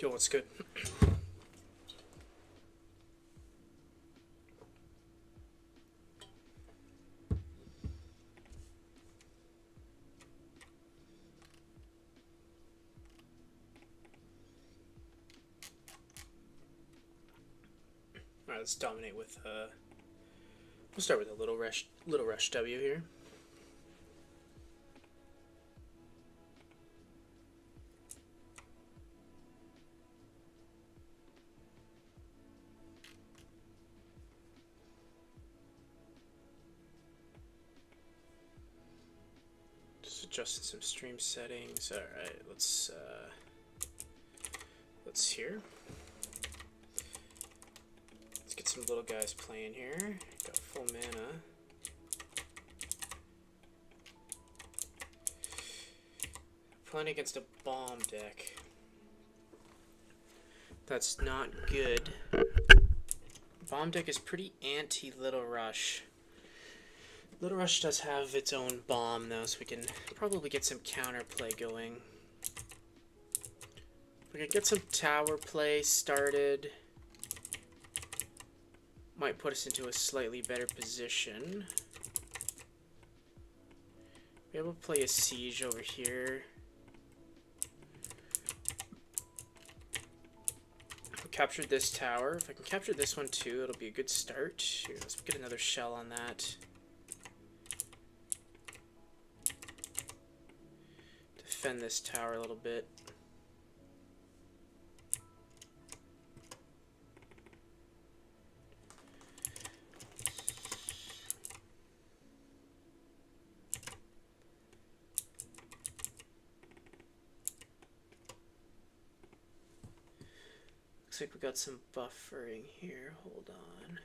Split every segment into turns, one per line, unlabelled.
Yo, what's good? Alright, let's dominate with we'll start with a little rush W here. Just adjusting some stream settings. Alright, let's here. Let's get some little guys playing here. Got full mana. Playing against a bomb deck. That's not good. Bomb deck is pretty anti-Little Rush. Little Rush does have its own bomb though, so we can probably get some counterplay going. We can get some tower play started. Might put us into a slightly better position. Be able to play a siege over here. Captured this tower. If I can capture this one too, it'll be a good start. Here, let's get another shell on that. Defend this tower a little bit. Looks like we got some buffering here. Hold on.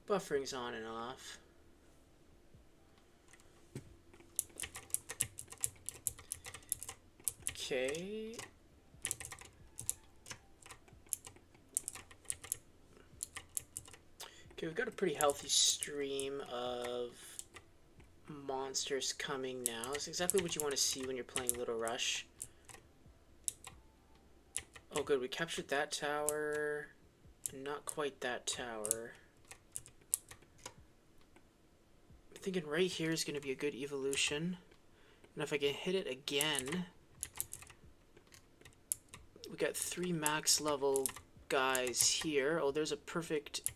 Buffering's on and off. Okay. Okay, we've got a pretty healthy stream of monsters coming now. It's exactly what you want to see when you're playing Little Rush. Oh good, we captured that tower. Not quite that tower. Thinking right here is going to be a good evolution, and if I can hit it again, we got 3 max level guys here. Oh, there's a perfect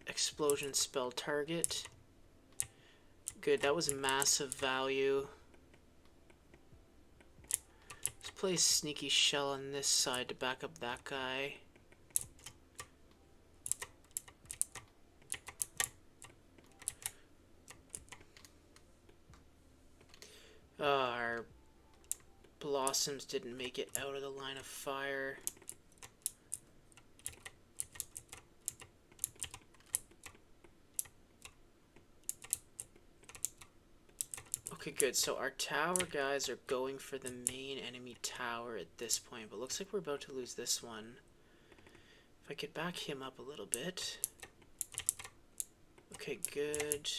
explosion spell target. Good, that was massive value. Let's play a sneaky shell on this side to back up that guy. Our blossoms didn't make it out of the line of fire. Okay, good. So our tower guys are going for the main enemy tower at this point, but looks like we're about to lose this one. If I could back him up a little bit. Okay, good.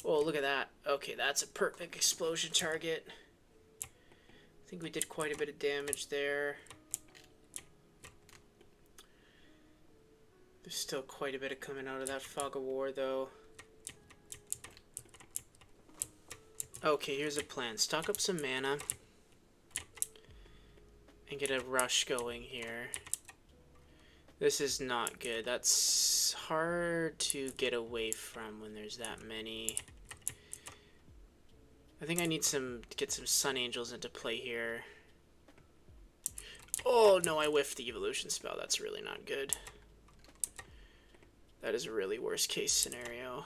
Oh, look at that. Okay, that's a perfect explosion target. I think we did quite a bit of damage there. There's still quite a bit of coming out of that fog of war, though. Okay, here's a plan. Stock up some mana and get a rush going here. This is not good. That's hard to get away from when there's that many. I think I need to get some Sun Angels into play here. Oh no, I whiffed the evolution spell. That's really not good. That is a really worst case scenario.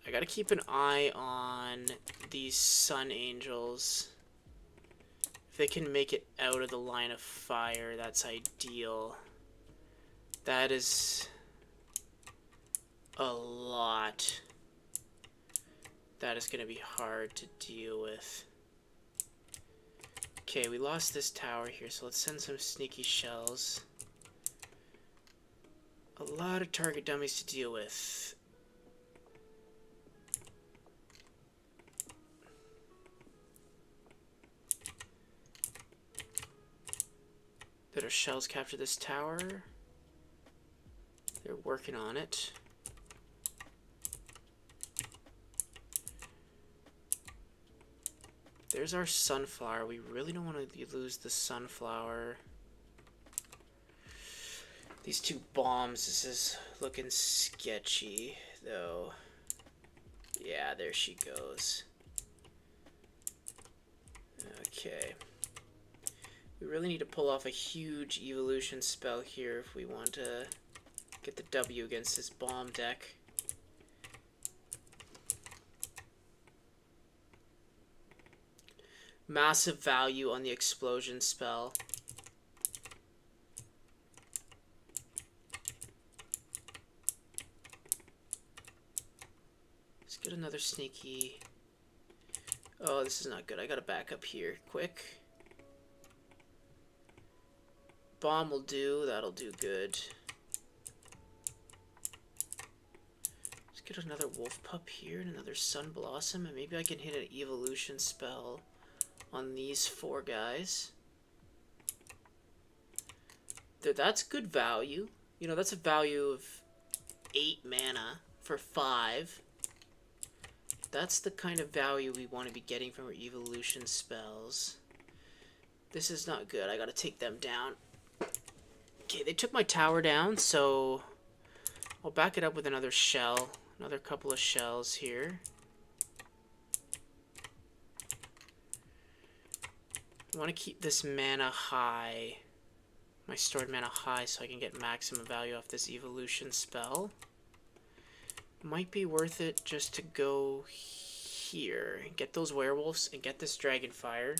I gotta keep an eye on on these Sun Angels. If they can make it out of the line of fire, that's ideal. That is a lot. That is going to be hard to deal with. Okay, we lost this tower here, so let's send some sneaky shells. A lot of target dummies to deal with. Did our shells capture this tower? They're working on it. There's our sunflower. We really don't want to lose the sunflower. These two bombs, this is looking sketchy, though. Yeah, there she goes. Okay. We really need to pull off a huge evolution spell here if we want to get the W against this bomb deck. Massive value on the explosion spell. Let's get another sneaky. Oh, this is not good. I gotta back up here quick. Bomb will do. That'll do good. Let's get another wolf pup here and another sun blossom, and maybe I can hit an evolution spell on these four guys. That's good value. You know, that's a value of 8 mana for 5. That's the kind of value we want to be getting from our evolution spells. This is not good. I gotta take them down. Okay, they took my tower down, so I'll back it up with another shell. Another couple of shells here. I want to keep this mana high, my stored mana high, so I can get maximum value off this evolution spell. Might be worth it just to go here, get those werewolves, and get this dragonfire.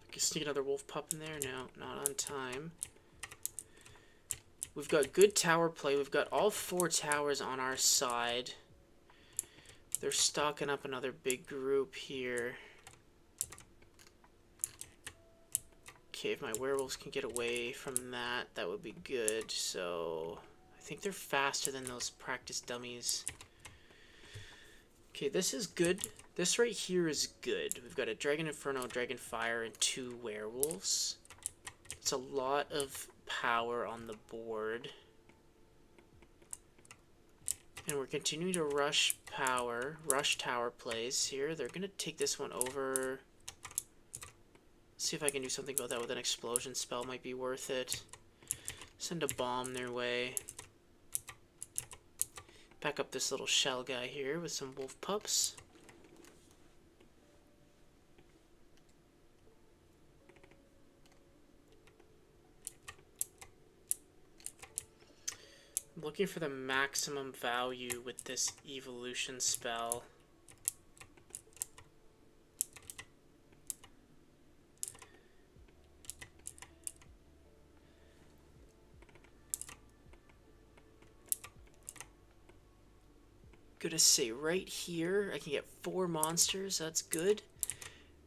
I can sneak another wolf pup in there. No, not on time. We've got good tower play. We've got all 4 towers on our side. They're stocking up another big group here. Okay, if my werewolves can get away from that, that would be good. So, I think they're faster than those practice dummies. Okay, this is good. This right here is good. We've got a Dragon Inferno, Dragon Fire, and 2 werewolves. It's a lot of power on the board. And we're continuing to rush tower plays here. They're going to take this one over. See if I can do something about that with an explosion spell. Might be worth it. Send a bomb their way. Back up this little shell guy here with some wolf pups. I'm looking for the maximum value with this evolution spell. Gonna say right here I can get 4 monsters. That's good.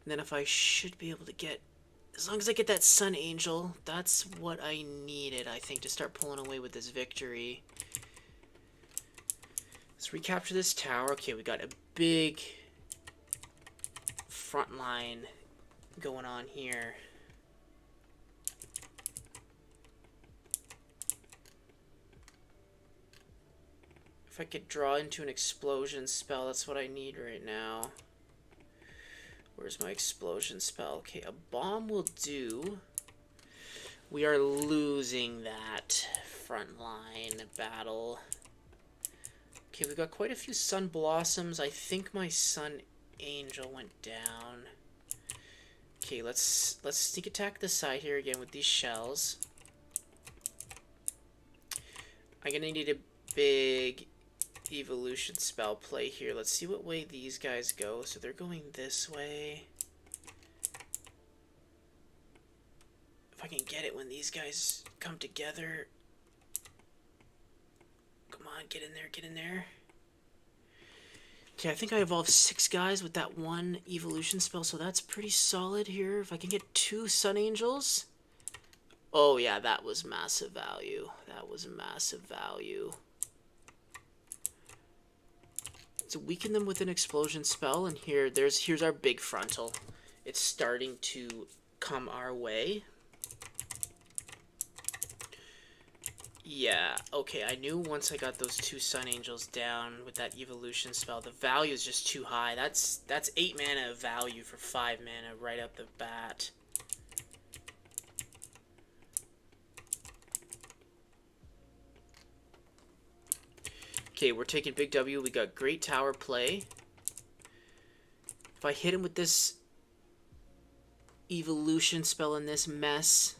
And then if I should be able to get, as long as I get that Sun Angel, that's what I needed, I think, to start pulling away with this victory. Let's recapture this tower. Okay, we got a big front line going on here. If I could draw into an explosion spell, that's what I need right now. Where's my explosion spell? Okay, a bomb will do. We are losing that front line battle. Okay, we've got quite a few Sun Blossoms. I think my Sun Angel went down. Okay, let's sneak attack this side here again with these shells. I'm gonna need a big evolution spell play here. Let's see what way these guys go. So they're going this way. If I can get it when these guys come together. Come on, get in there, get in there. Okay, I think I evolved 6 guys with that one evolution spell, so that's pretty solid here. If I can get 2 Sun Angels. Oh yeah, that was massive value. That was massive value. So weaken them with an explosion spell, and here's our big frontal. It's starting to come our way. Yeah, okay, I knew once I got those 2 Sun Angels down with that evolution spell, the value is just too high. That's 8 mana of value for 5 mana right out the bat. Okay, we're taking big W. We got great tower play. If I hit him with this evolution spell in this mess,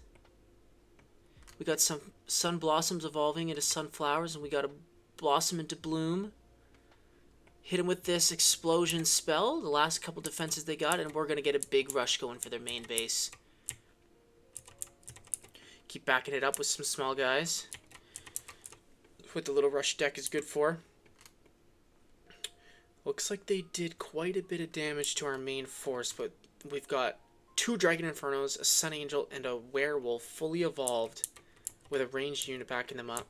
we got some sun blossoms evolving into sunflowers, and we got to blossom into bloom. Hit him with this explosion spell, the last couple defenses they got, and we're going to get a big rush going for their main base. Keep backing it up with some small guys. What the little rush deck is good for. Looks like they did quite a bit of damage to our main force, but we've got 2 Dragon Infernos, a Sun Angel, and a Werewolf fully evolved with a ranged unit backing them up.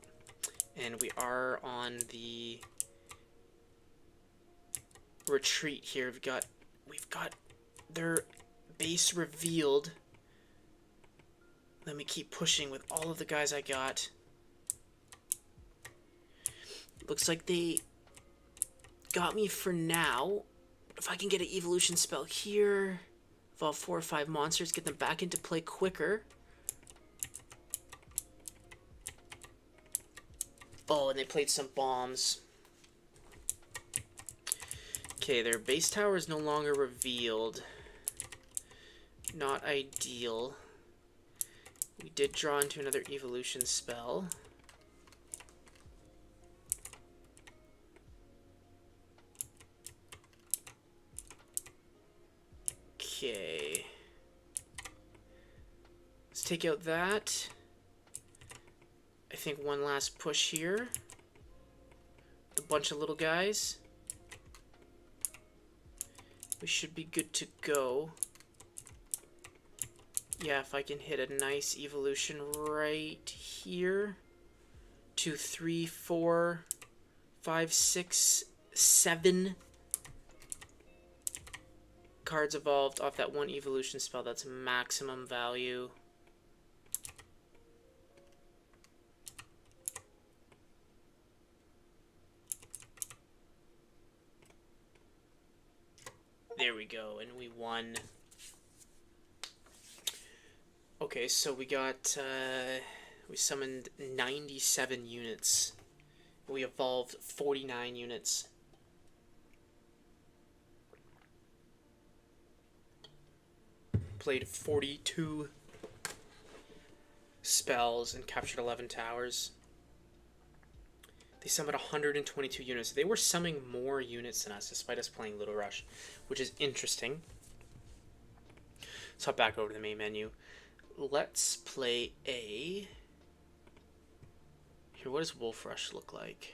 And we are on the retreat here. We've got their base revealed. Let me keep pushing with all of the guys I got. Looks like they got me for now. If I can get an evolution spell here, evolve 4 or 5 monsters, get them back into play quicker. Oh, and they played some bombs. Okay, their base tower is no longer revealed. Not ideal. We did draw into another evolution spell. Okay. Let's take out that. I think one last push here. A bunch of little guys. We should be good to go. Yeah, if I can hit a nice evolution right here. 2, 3, 4, 5, 6, 7 cards evolved off that one evolution spell. That's maximum value. There we go, and we won. Okay, so we got, we summoned 97 units. We evolved 49 units. Played 42 spells and captured 11 towers. They summoned 122 units. They were summoning more units than us, despite us playing Little Rush, which is interesting. Let's hop back over to the main menu. Let's play a... Here, what does Wolf Rush look like?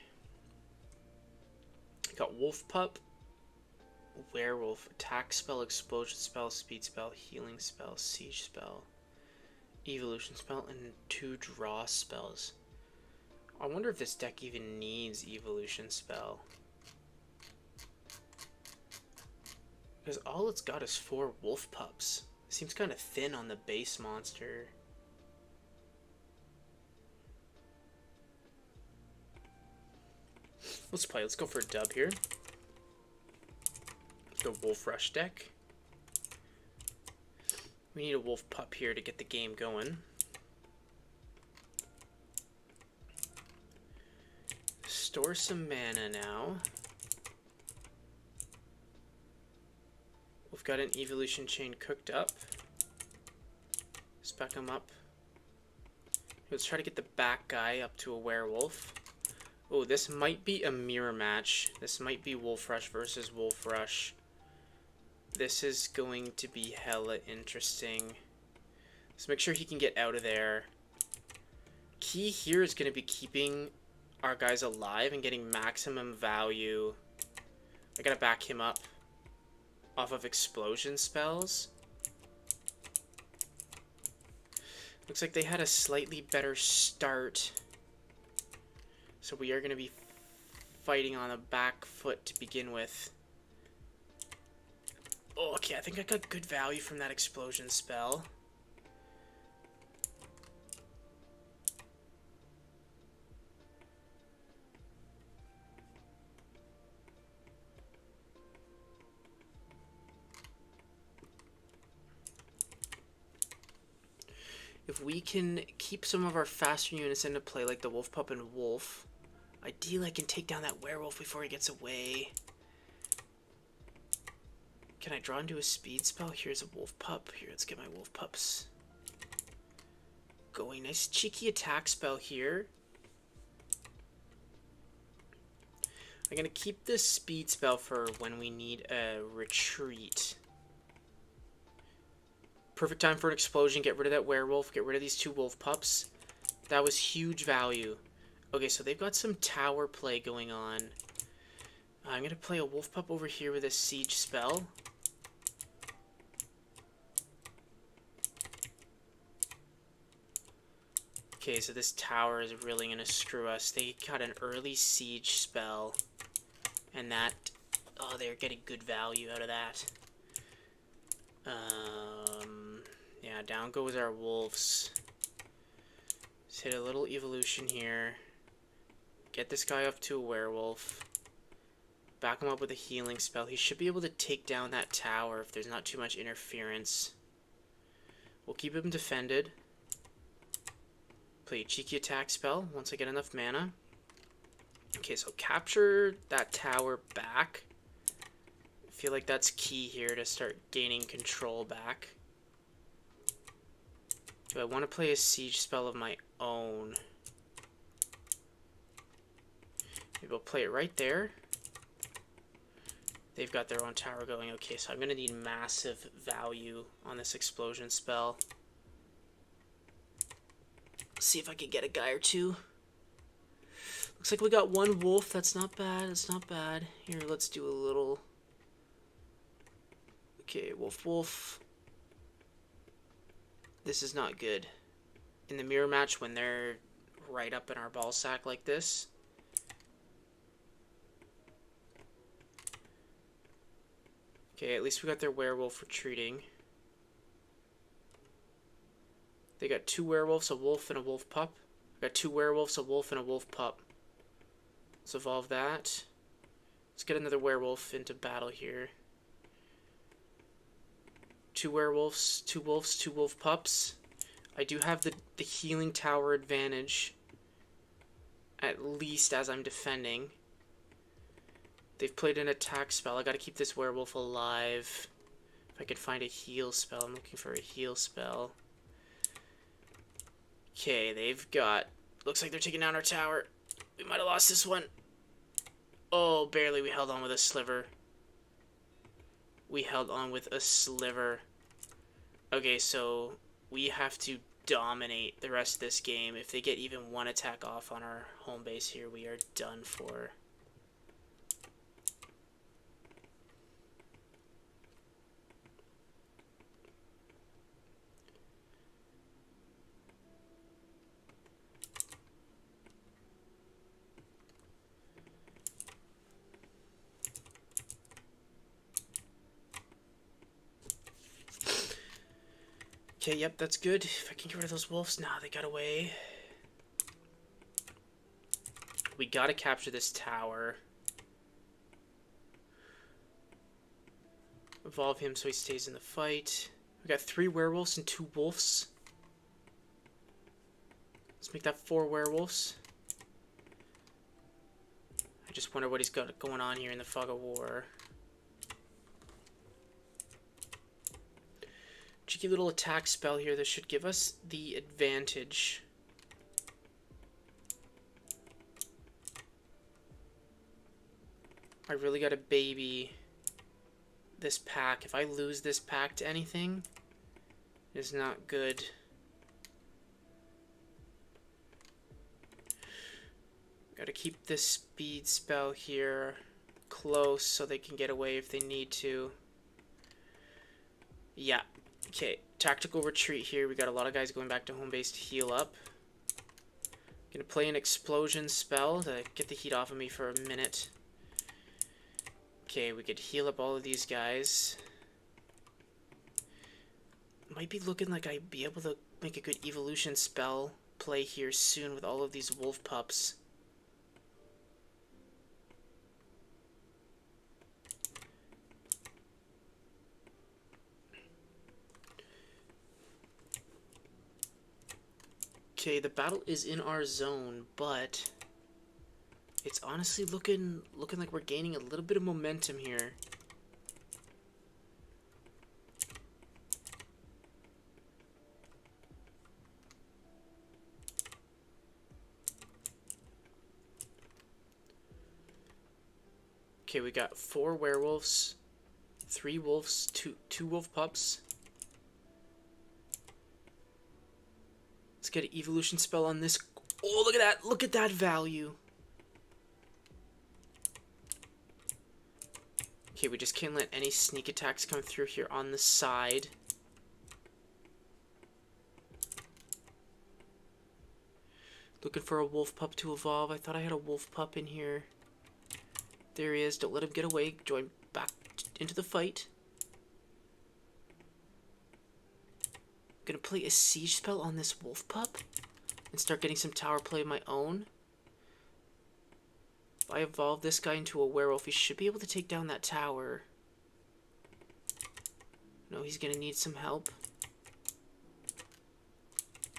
Got Wolf Pup, Werewolf, Attack Spell, Explosion Spell, Speed Spell, Healing Spell, Siege Spell, Evolution Spell, and 2 Draw Spells. I wonder if this deck even needs Evolution Spell. Because all it's got is 4 Wolf Pups. It seems kind of thin on the base monster. Let's play. Let's go for a dub here. The Wolf Rush deck. We need a Wolf Pup here to get the game going. Store some mana now. We've got an evolution chain cooked up. Spec him up. Let's try to get the back guy up to a werewolf. Oh, this might be a mirror match. This might be Wolf Rush versus Wolf Rush. This is going to be hella interesting. Let's make sure he can get out of there. Key here is going to be keeping our guys alive and getting maximum value. I gotta back him up off of explosion spells. Looks like they had a slightly better start. So we are going to be fighting on the back foot to begin with. Oh, okay, I think I got good value from that explosion spell. If we can keep some of our faster units into play, like the Wolf Pup and Wolf, ideally I can take down that werewolf before he gets away. Can I draw into a speed spell? Here's a Wolf Pup. Here, let's get my Wolf Pups going. Nice cheeky attack spell here. I'm going to keep this speed spell for when we need a retreat. Perfect time for an explosion. Get rid of that werewolf. Get rid of these two wolf pups. That was huge value. Okay, so they've got some tower play going on. I'm going to play a wolf pup over here with a siege spell. Okay, so this tower is really going to screw us. They got an early siege spell. And that... Oh, they're getting good value out of that. Yeah, down goes our wolves. Let's hit a little evolution here. Get this guy up to a werewolf. Back him up with a healing spell. He should be able to take down that tower if there's not too much interference. We'll keep him defended. Play a cheeky attack spell once I get enough mana. Okay, so capture that tower back. I feel like that's key here to start gaining control back. Do I want to play a siege spell of my own? Maybe I'll play it right there. They've got their own tower going. Okay, so I'm going to need massive value on this explosion spell. See if I can get a guy or two. Looks like we got one wolf. That's not bad. That's not bad. Here, let's do a little... Okay, wolf, wolf. This is not good. In the mirror match, when they're right up in our ball sack like this. Okay, at least we got their werewolf retreating. They got two werewolves, a wolf, and a wolf pup. I got two werewolves, a wolf, and a wolf pup. Let's evolve that. Let's get another werewolf into battle here. Two werewolves, two wolves, two wolf pups. I do have the healing tower advantage. At least as I'm defending. They've played an attack spell. I gotta keep this werewolf alive. If I can find a heal spell. I'm looking for a heal spell. Okay, they've got... Looks like they're taking down our tower. We might have lost this one. Oh, barely. We held on with a sliver. We held on with a sliver. Okay, so we have to dominate the rest of this game. If they get even one attack off on our home base here, we are done for. Okay, yep, that's good. If I can get rid of those wolves. Nah, they got away. We gotta capture this tower. Evolve him so he stays in the fight. We got 3 werewolves and 2 wolves. Let's make that 4 werewolves. I just wonder what he's got going on here in the fog of war. Cheeky little attack spell here that should give us the advantage. I really gotta baby this pack. If I lose this pack to anything, it's not good. Gotta keep this speed spell here close so they can get away if they need to. Yeah. Okay, tactical retreat here. We got a lot of guys going back to home base to heal up. Gonna play an explosion spell to get the heat off of me for a minute. Okay, we could heal up all of these guys. Might be looking like I'd be able to make a good evolution spell play here soon with all of these wolf pups. Okay, the battle is in our zone, but it's honestly looking like we're gaining a little bit of momentum here. Okay, we got 4 werewolves, 3 wolves, two wolf pups. Let's get an evolution spell on this. Oh, look at that! Look at that value! Okay, we just can't let any sneak attacks come through here on the side. Looking for a wolf pup to evolve. I thought I had a wolf pup in here. There he is. Don't let him get away. Join back into the fight. Gonna play a siege spell on this wolf pup and start getting some tower play of my own. If I evolve this guy into a werewolf, he should be able to take down that tower. No, he's gonna need some help.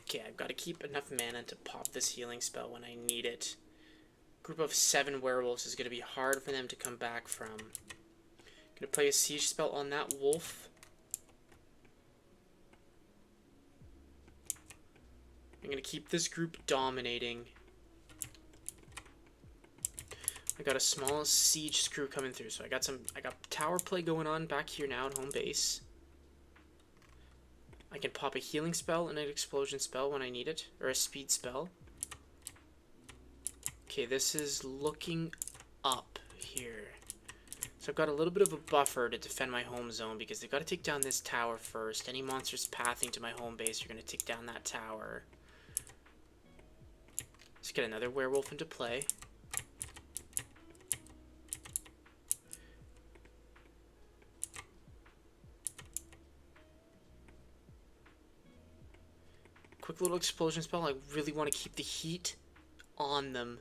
Okay, I've got to keep enough mana to pop this healing spell when I need it. Group of 7 werewolves is gonna be hard for them to come back from. Gonna play a siege spell on that wolf. I'm gonna keep this group dominating. I got a small siege screw coming through, so I got tower play going on back here now at home base. I can pop a healing spell and an explosion spell when I need it, or a speed spell. Okay, this is looking up here. So I've got a little bit of a buffer to defend my home zone because they've got to take down this tower first. Any monsters pathing to my home base are going to take down that tower. Let's get another werewolf into play. Quick little explosion spell. I really want to keep the heat on them.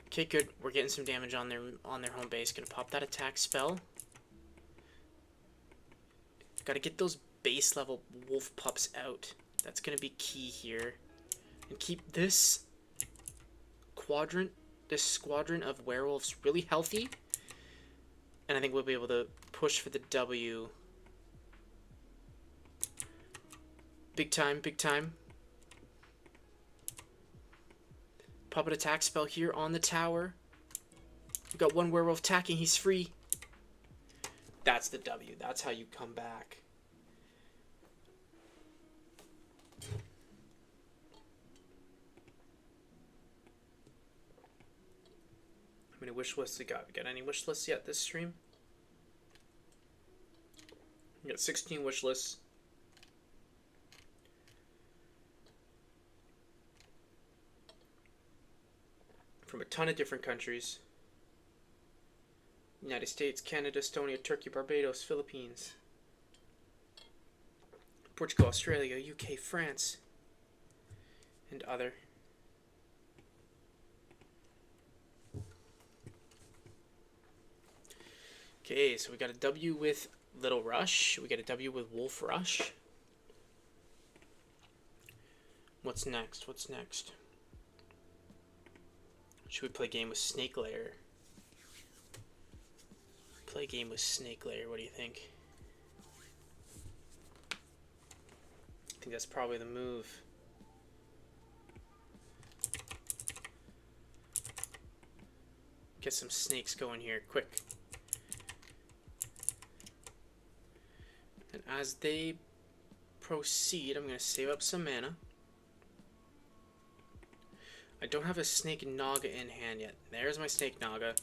Okay, good. We're getting some damage on their home base. Gonna pop that attack spell. Gotta get those base level wolf pups out. That's gonna be key here. And keep this squadron of werewolves really healthy. And I think we'll be able to push for the W. Big time, big time. Pop an attack spell here on the tower. We've got 1 werewolf attacking. He's free. That's the W. That's how you come back. How many wish lists we got? We got any wish lists yet this stream? We got 16 wish lists. From a ton of different countries. United States, Canada, Estonia, Turkey, Barbados, Philippines, Portugal, Australia, UK, France, and other. Okay, so we got a W with Little Rush. We got a W with Wolf Rush. What's next? What's next? Should we play a game with Snake Lair? Play a game with Snake Lair, what do you think? think that's probably the move. Get some snakes going here, quick. And as they proceed, I'm going to save up some mana. I don't have a Snake Naga in hand yet. There's my Snake Naga.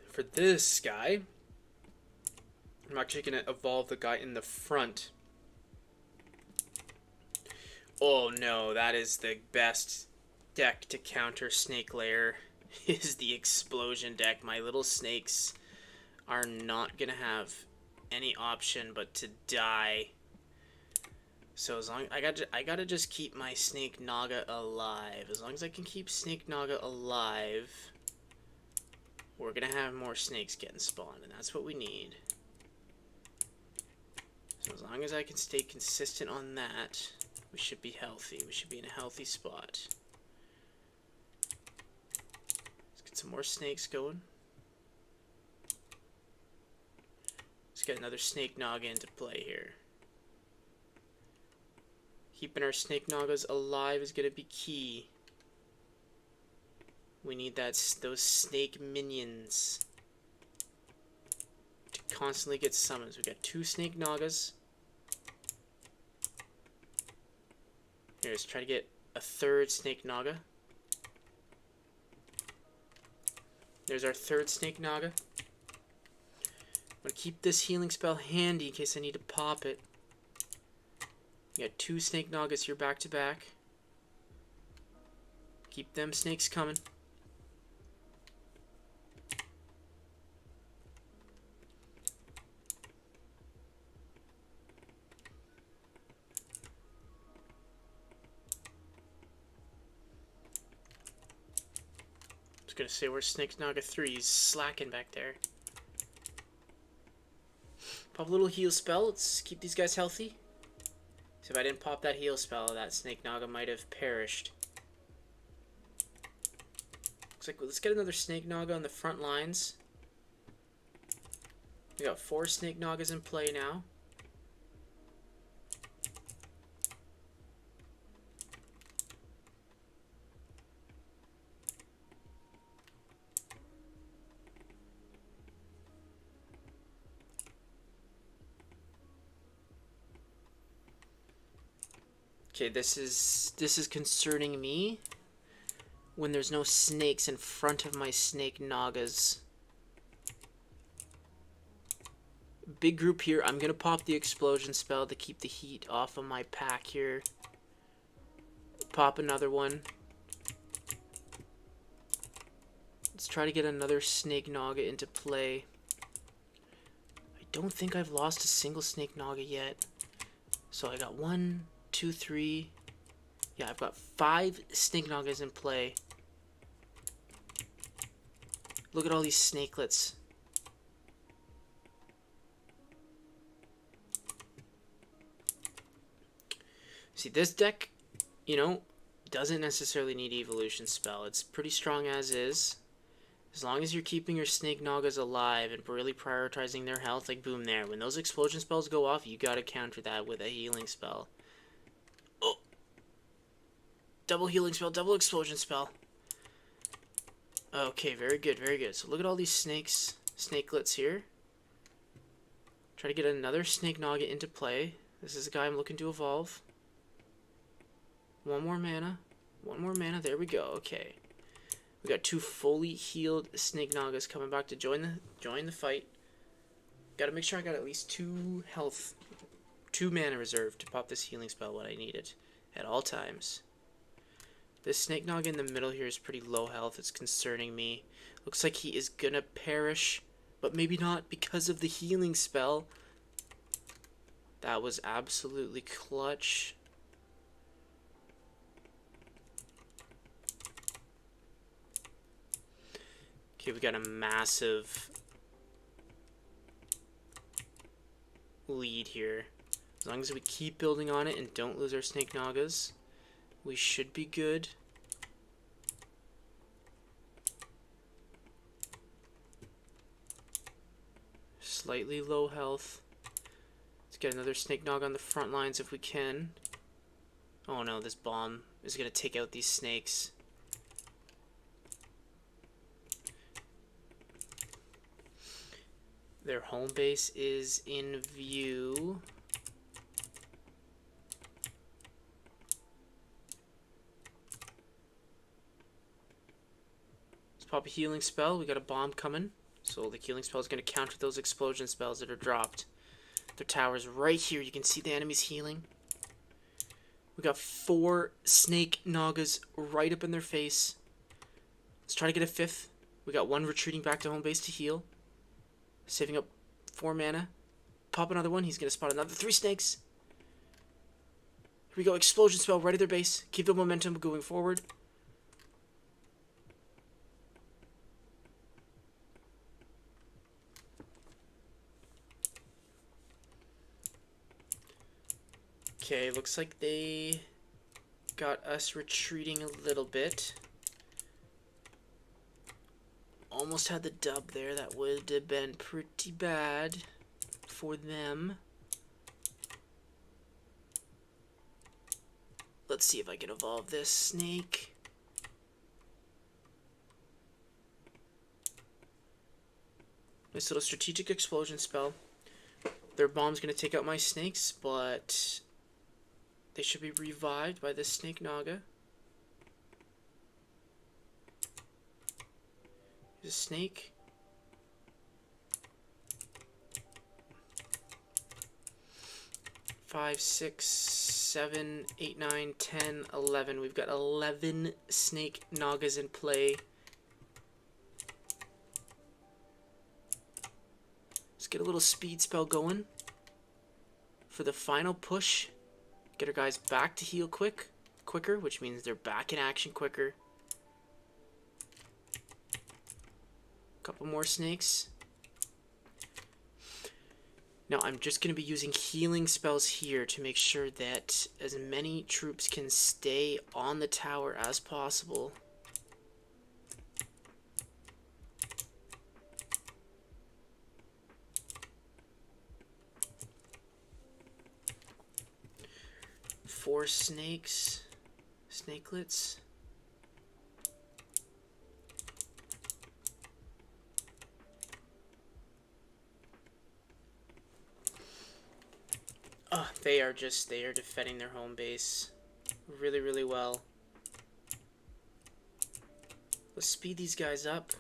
For this guy, I'm actually going to evolve the guy in the front. Oh no, that is the best deck to counter Snake Lair, is the Explosion deck. My little snakes are not going to have any option but to die. So as long I gotta just keep my Snake Naga alive. As long as I can keep Snake Naga alive, we're gonna have more snakes getting spawned, and that's what we need. So as long as I can stay consistent on that, we should be healthy. We should be in a healthy spot. Let's get some more snakes going. Let's get another Snake Naga into play here. Keeping our Snake Nagas alive is going to be key. We need those snake minions to constantly get summons. We got 2 Snake Nagas. Here, let's try to get a 3rd Snake Naga. There's our 3rd Snake Naga. I'm going to keep this healing spell handy in case I need to pop it. You got 2 Snake Nagas here back to back. Keep them snakes coming. I was gonna say, where's Snake Naga 3? He's slacking back there. Pop a little heal spell. Let's keep these guys healthy. So if I didn't pop that heal spell, that Snake Naga might have perished. Looks like, let's get another Snake Naga on the front lines. We got 4 Snake Nagas in play now. Okay, this is concerning me when there's no snakes in front of my Snake Nagas. Big group here. I'm gonna pop the explosion spell to keep the heat off of my pack here. Pop another one. Let's try to get another Snake Naga into play. I don't think I've lost a single Snake Naga yet. So I got 1, 2, 3. Yeah, I've got 5 Snake Nagas in play. Look at all these snakelets. See, this deck, you know, doesn't necessarily need evolution spell. It's pretty strong as is. As long as you're keeping your Snake Nagas alive and really prioritizing their health, like boom there. When those explosion spells go off, you gotta counter that with a healing spell. Oh! Double healing spell, double explosion spell. Okay, very good, very good. So look at all these snakelets here. Try to get another Snake Naga into play. This is a guy I'm looking to evolve. 1 more mana. 1 more mana. There we go. Okay. We got 2 fully healed Snake Nagas coming back to join the fight. Gotta make sure I got at least 2 health, 2 mana reserved to pop this healing spell when I need it at all times. This Snake Naga in the middle here is pretty low health. It's concerning me. Looks like he is gonna perish, but maybe not because of the healing spell. That was absolutely clutch. Okay, we got a massive lead here. As long as we keep building on it and don't lose our Snake Nagas, we should be good. Slightly low health. Let's get another Snake Nog on the front lines if we can. Oh no, this bomb is going to take out these snakes. Their home base is in view. Let's pop a healing spell. We got a bomb coming. So the healing spell is going to counter those explosion spells that are dropped. Their tower's right here. You can see the enemy's healing. We got 4 Snake Nagas right up in their face. Let's try to get a 5th. We got 1 retreating back to home base to heal. Saving up 4 mana. Pop another one. He's going to spot another 3 snakes. Here we go. Explosion spell right at their base. Keep the momentum going forward. Okay, looks like they got us retreating a little bit. Almost had the dub there. That would have been pretty bad for them. Let's see if I can evolve this snake. Nice little strategic explosion spell. Their bomb's going to take out my snakes, but they should be revived by this Snake Naga. Here's a snake. Five, 6, 7, 8, 9, 10, 11. We've got 11 Snake Nagas in play. Let's get a little speed spell going for the final push. Get our guys back to heal quicker, which means they're back in action quicker. Couple more snakes. Now I'm just going to be using healing spells here to make sure that as many troops can stay on the tower as possible. Four snakes, snakelets. Oh, they are defending their home base really, really well. Let's speed these guys up.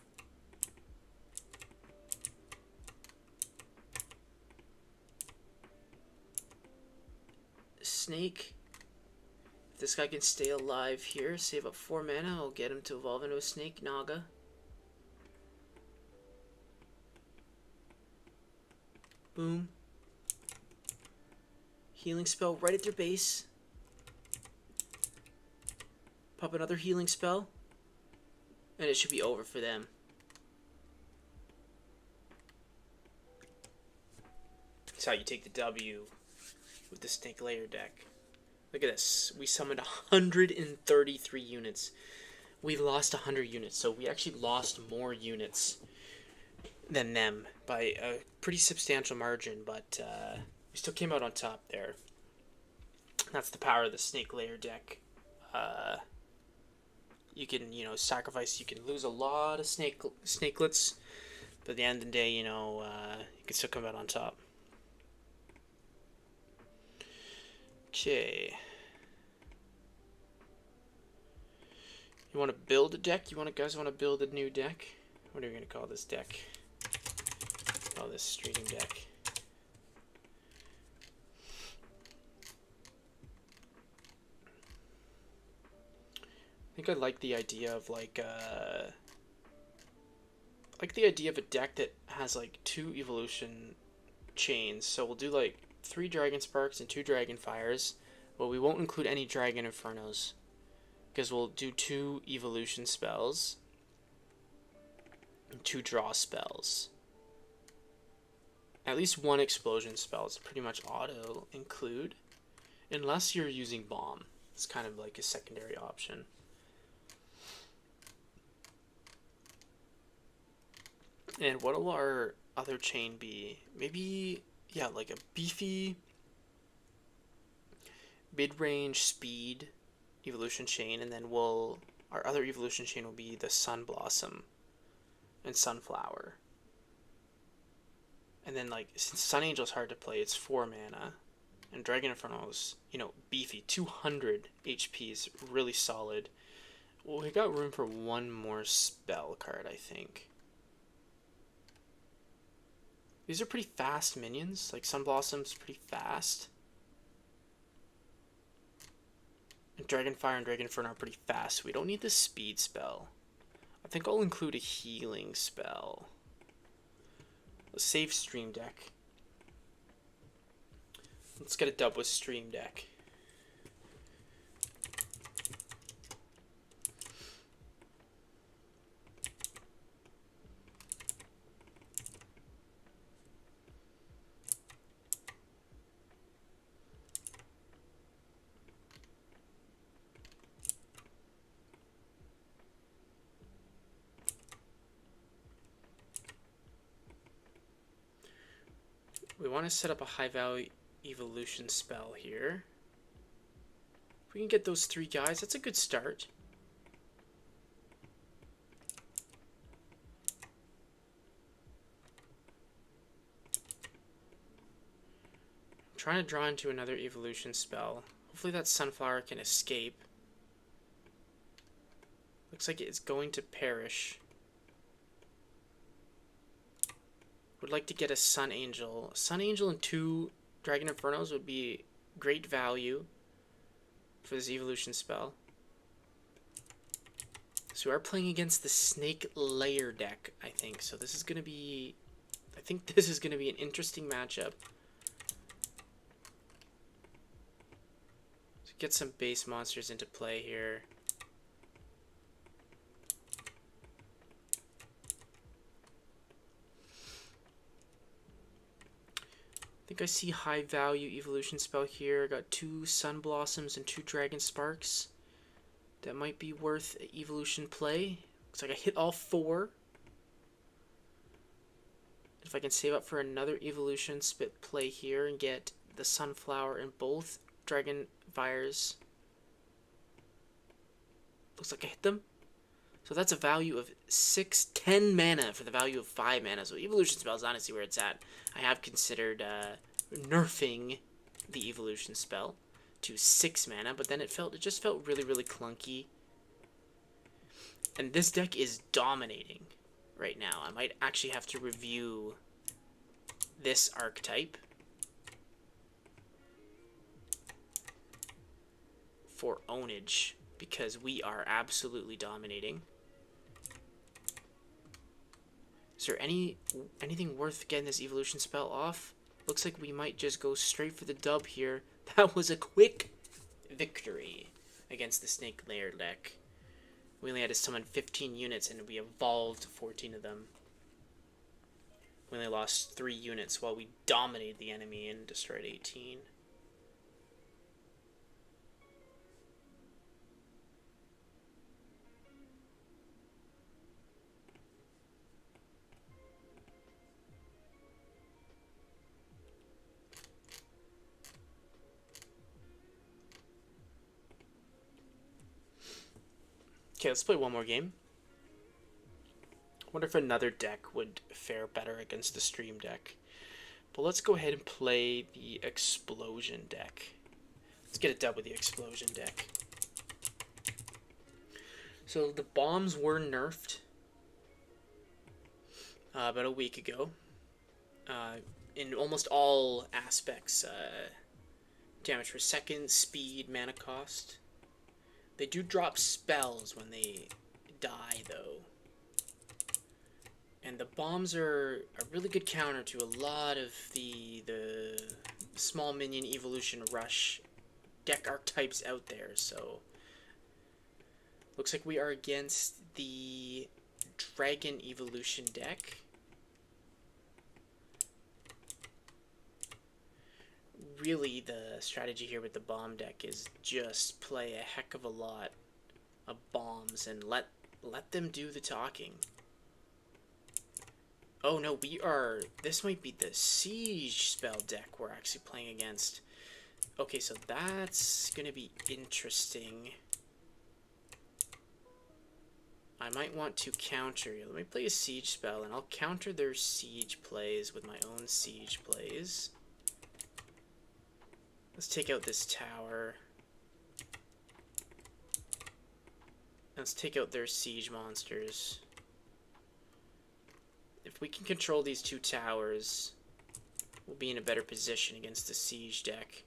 Snake. If this guy can stay alive here, save up 4 mana, I'll get him to evolve into a Snake Naga. Boom. Healing spell right at their base. Pop another healing spell. And it should be over for them. That's how you take the W with the Snake Layer deck. Look at this. We summoned 133 units. We lost 100 units, so we actually lost more units than them by a pretty substantial margin, but we still came out on top there. That's the power of the Snake Layer deck. You can, sacrifice. You can lose a lot of snakelets, but at the end of the day, you can still come out on top. Okay. You want to build a deck? Guys want to build a new deck? What are we going to call this deck? Call this streaming deck. I think I like the idea of a deck that has 2 evolution chains. So we'll do 3 Dragon Sparks and 2 Dragon Fires, but we won't include any Dragon Infernos because we'll do 2 evolution spells and 2 draw spells. At least 1 explosion spell is pretty much auto include, unless you're using bomb. It's kind of like a secondary option. And what will our other chain be? Maybe, yeah, like a beefy mid-range speed evolution chain, and then our other evolution chain will be the Sun Blossom and Sunflower. And then, like, since Sun Angel's hard to play, it's 4 mana. And Dragon Inferno's, you know, beefy. 200 HP is really solid. Well, we got room for one more spell card, I think. These are pretty fast minions. Like, Sun Blossom's pretty fast. And Dragonfire and Dragon Inferno are pretty fast. We don't need the speed spell. I think I'll include a healing spell. A safe Stream Deck. Let's get a dub with Stream Deck. We want to set up a high value evolution spell here. If we can get those 3 guys, that's a good start. I'm trying to draw into another evolution spell. Hopefully that Sunflower can escape. Looks like it's going to perish. Would like to get a Sun Angel. Sun Angel and 2 Dragon Infernos would be great value for this evolution spell. So we are playing against the Snake Layer deck, I think. So this is going to be... I think this is going to be an interesting matchup. So get some base monsters into play here. I think I see high value evolution spell here. I got 2 Sun Blossoms and 2 Dragon Sparks. That might be worth an evolution play. Looks like I hit all 4. If I can save up for another evolution spit play here and get the Sunflower and both Dragon Fires. Looks like I hit them. So that's a value of 10 mana for the value of 5 mana. So evolution spell is honestly where it's at. I have considered nerfing the evolution spell to 6 mana, but then it just felt really, really clunky. And this deck is dominating right now. I might actually have to review this archetype for ownage because we are absolutely dominating. Is there anything worth getting this evolution spell off? Looks like we might just go straight for the dub here. That was a quick victory against the Snake Layer deck. We only had to summon 15 units and we evolved 14 of them. We only lost 3 units while we dominated the enemy and destroyed 18. Okay, let's play one more game. I wonder if another deck would fare better against the Stream Deck. But let's go ahead and play the Explosion deck. Let's get a dub with the Explosion deck. So the bombs were nerfed about a week ago. In almost all aspects. Damage per second, speed, mana cost. They do drop spells when they die, though. And the bombs are a really good counter to a lot of the small minion evolution rush deck archetypes out there. So looks like we are against the Dragon Evolution deck. Really, the strategy here with the bomb deck is just play a heck of a lot of bombs and let them do the talking. Oh no, this might be the Siege spell deck we're actually playing against. Okay, so that's gonna be interesting. I might want to counter. Let me play a siege spell, and I'll counter their siege plays with my own siege plays. Let's take out this tower. Let's take out their siege monsters. If we can control these two towers, we'll be in a better position against the siege deck.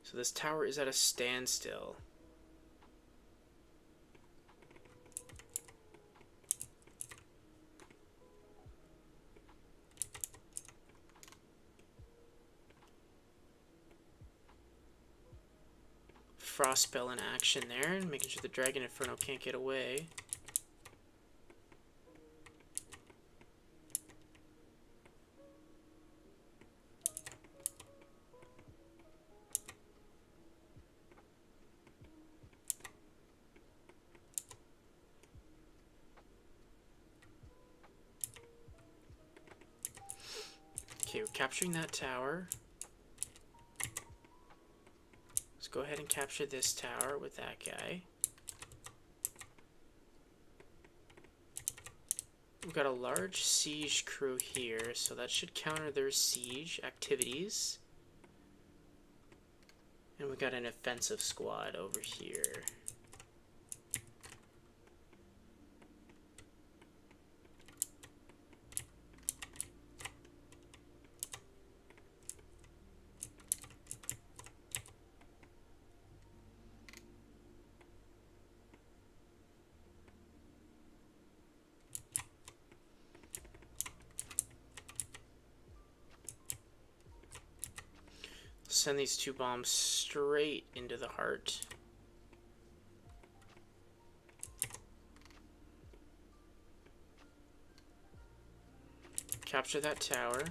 So this tower is at a standstill. Frost spell in action there, and making sure the Dragon Inferno can't get away. Okay, we're capturing that tower. Let's go ahead and capture this tower with that guy. We've got a large siege crew here, so that should counter their siege activities. And we got an offensive squad over here. Send these two bombs straight into the heart. Capture that tower.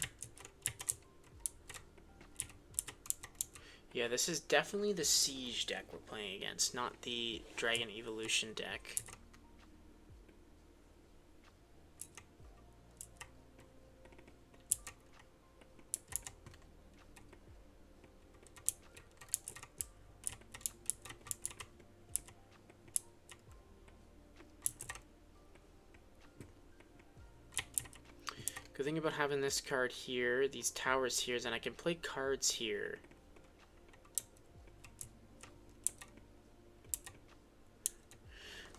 Yeah, this is definitely the siege deck we're playing against, not the Dragon Evolution deck. Good thing about having this card here, these towers here, is that I can play cards here.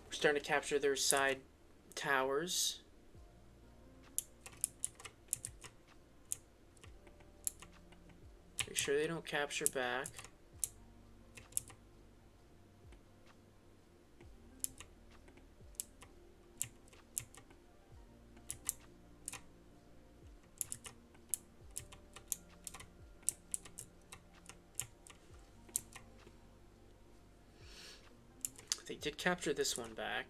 We're starting to capture their side towers. Make sure they don't capture back. They did capture this one back.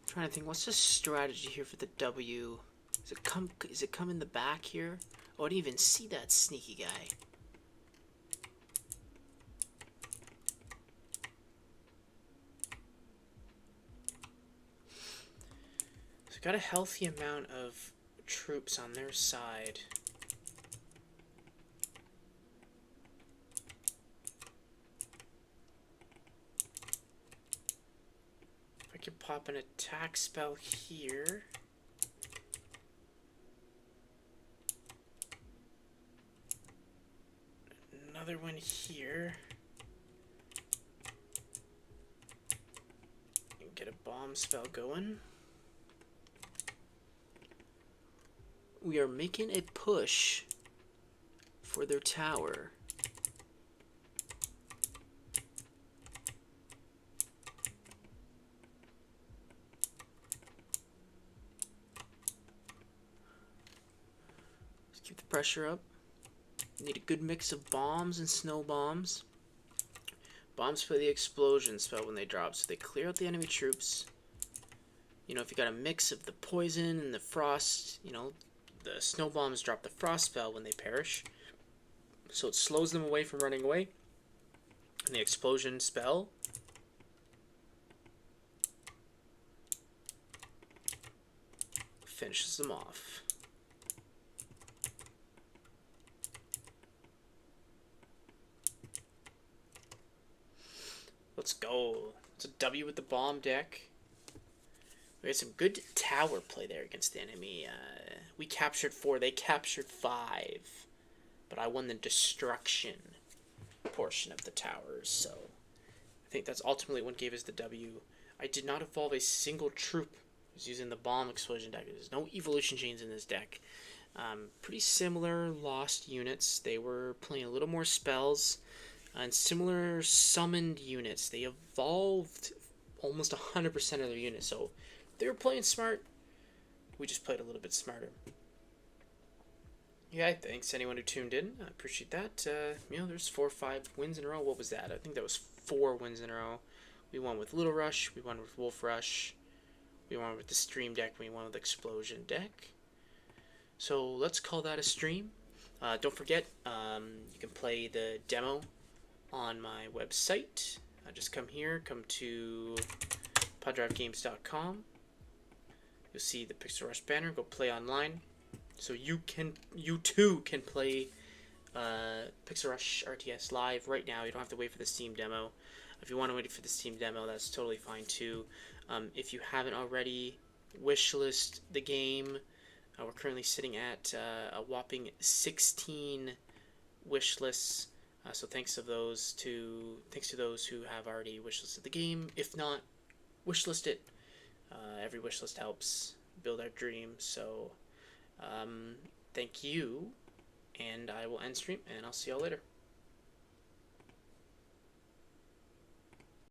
Trying to think, what's the strategy here for the W? Is it come in the back here? Oh, I didn't even see that sneaky guy. So got a healthy amount of troops on their side. pop an attack spell here. Another one here. And get a bomb spell going. We are making a push for their tower. Let's keep the pressure up. Need a good mix of bombs and snow bombs. Bombs play the explosion spell when they drop, so they clear out the enemy troops. You know, if you got a mix of the poison and the frost, you know, the snow bombs drop the frost spell when they perish, so it slows them away from running away. And the explosion spell finishes them off. Let's go. It's a W with the bomb deck. We had some good tower play there against the enemy. We captured 4, they captured 5. But I won the destruction portion of the towers, so I think that's ultimately what gave us the W. I did not evolve a single troop. I was using the bomb explosion deck. There's no evolution chains in this deck. Pretty similar lost units. They were playing a little more spells. And similar summoned units. They evolved almost 100% of their units, so they were playing smart. We just played a little bit smarter. Yeah, thanks anyone who tuned in. I appreciate that. You know, there's 4 or 5 wins in a row. What was that? I think that was 4 wins in a row. We won with Little Rush. We won with Wolf Rush. We won with the Stream deck. We won with Explosion deck. So let's call that a stream. Don't forget, you can play the demo on my website. Just come here, come to Piledrivegames.com. You'll see the Pixel Rush banner. Go play online, so you too can play Pixel Rush RTS live right now. You don't have to wait for the Steam demo. If you want to wait for the Steam demo, that's totally fine too. If you haven't already, wishlist the game. We're currently sitting at a whopping 16 wish lists. So thanks to those who have already wishlisted the game. If not, wishlist it. Every wishlist helps build our dreams. So thank you, and I will end stream, and I'll see y'all later.